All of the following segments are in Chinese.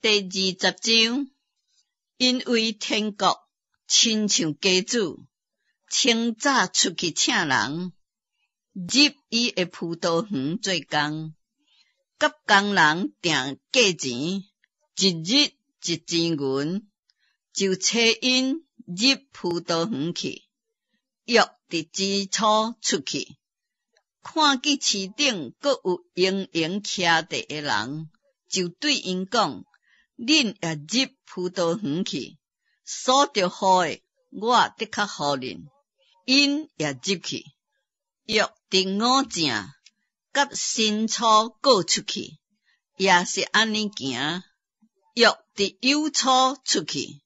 第20章，因为天国亲像家主，清早出去请人，入伊的葡萄园做工，甲工人订价钱，一日一钱银，就找因入葡萄园去。约伫之初出去，看见市顶阁有盈盈徛地的人，就对因讲：恁也入葡萄园去，所着好的，我得较互恁。因也入去，约伫午正，甲新初过出去，也是安尼行。约伫酉初出去，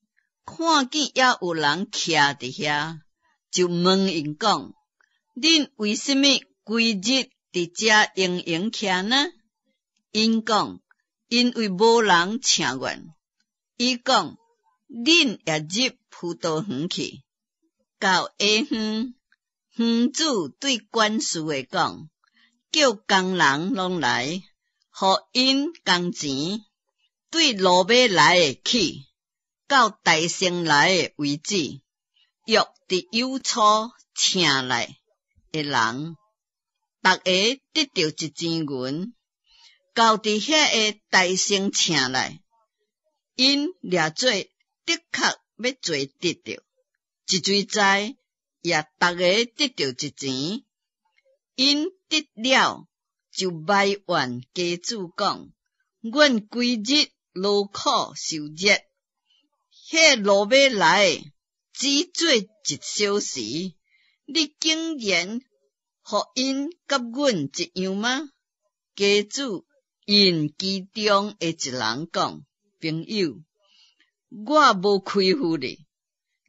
看见也有人徛伫遐，就问因讲：恁为什么规日伫遮盈盈徛呢？因讲：因为无人请阮。伊讲：恁也入葡萄园去。到下昏，园主对管事的讲：叫工人拢来，互因工钱。对路尾来的起，到大城来的为止。约伫酉初请来的人，逐个得到一钱银。到伫遐个大城请来，因掠做的确要做得到，一水在也逐个得到一钱。因得了，就埋怨家主讲：阮规日劳苦受热，迄路尾来的只做1小时，你竟然互因甲阮一样吗？家主因其中的一人讲：朋友，我无亏负你，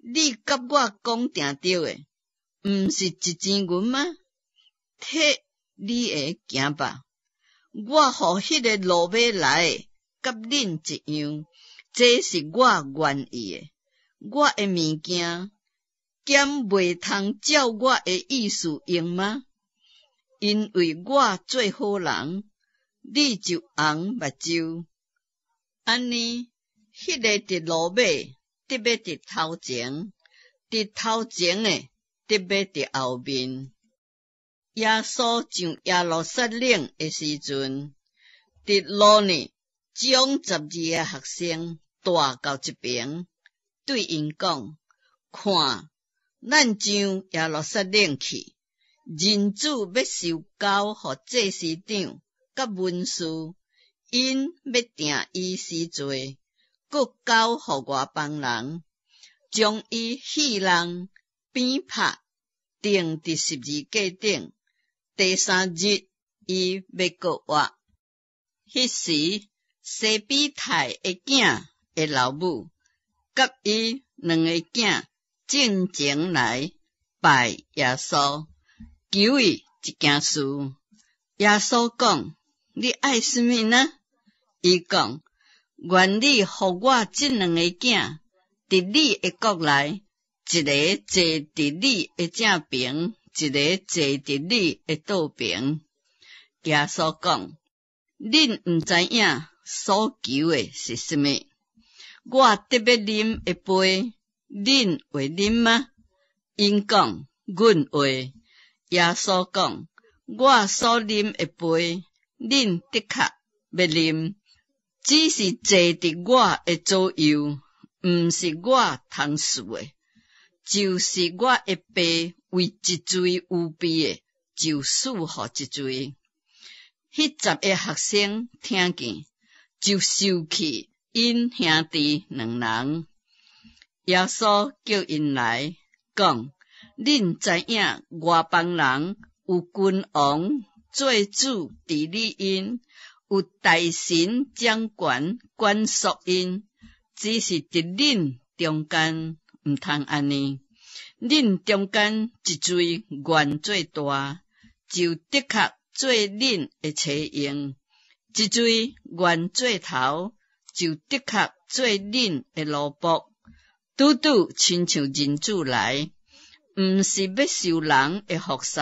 你甲我讲定着的，毋是1钱银吗？摕你的行吧，我互迄个路尾来的甲恁一样，这是我愿意的。我的物件兼袂通照我的意思用吗？因为我做好人，你就红目睭。安尼，迄个伫路尾，得要伫头前；伫头前的，得要伫后面。耶稣上耶路撒冷的时阵，伫路呢，将12个学生带到一边，对因讲：看，咱上耶路撒冷去，人子要受交互祭司长甲文士，因要定伊死罪，搁交互外邦人，将伊戏弄鞭拍，钉伫十字架顶。第3日，伊要搁活。迄时，西比太的囝的老母，甲伊2个囝进前来拜耶稣，求伊一件事。耶稣讲：你爱什么呢？伊讲：愿你互我这2个囝，伫你的国内，一个坐伫你的正边，一个坐伫你的倒边。耶稣讲：恁毋知影所求的是什么？我得要啉的杯，恁会啉吗？因讲：阮会。耶稣讲：我所啉的杯，恁的确要啉，只是坐伫我的左右，毋是我通事的，就是我的爸为一罪有备的，就赐予一罪。迄10个学生听见，就收起因兄弟2人。耶稣叫因来，讲：恁知影外邦人有君王做主治理因，有大神掌权管束因，只是伫恁中间毋通安尼。恁中间一罪原最大，就的确做恁的妻用；一罪原最头，就的确做恁的奴仆。拄拄亲像人子来，毋是要受人的服侍，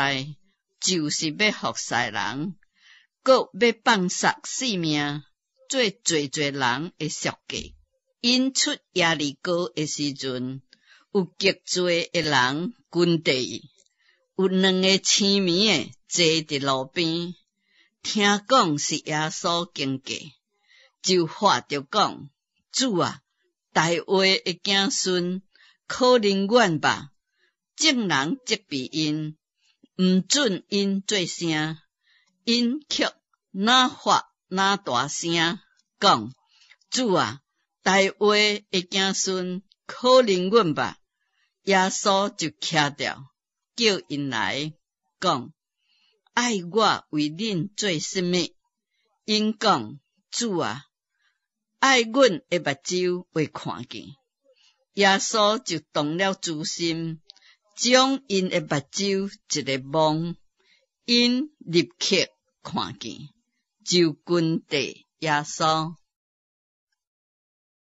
就是要服侍人，搁要放杀性命，做侪人的属价。因出耶利哥的时阵，有极侪的人跟地伊，有2个青面的坐伫路边，听讲是耶稣经过，就喊着讲：主啊，大卫的子孙可能远吧？众人责备因，毋准因做声，因却哪发哪大声讲：主啊，大卫的子孙可能远吧？耶稣就徛掉，叫因来讲：爱我为恁做甚么？因讲：主啊，爱阮的目睭会看见。耶稣就动了诛心，将因的目睭一个蒙，因立刻看见，就跟地耶稣。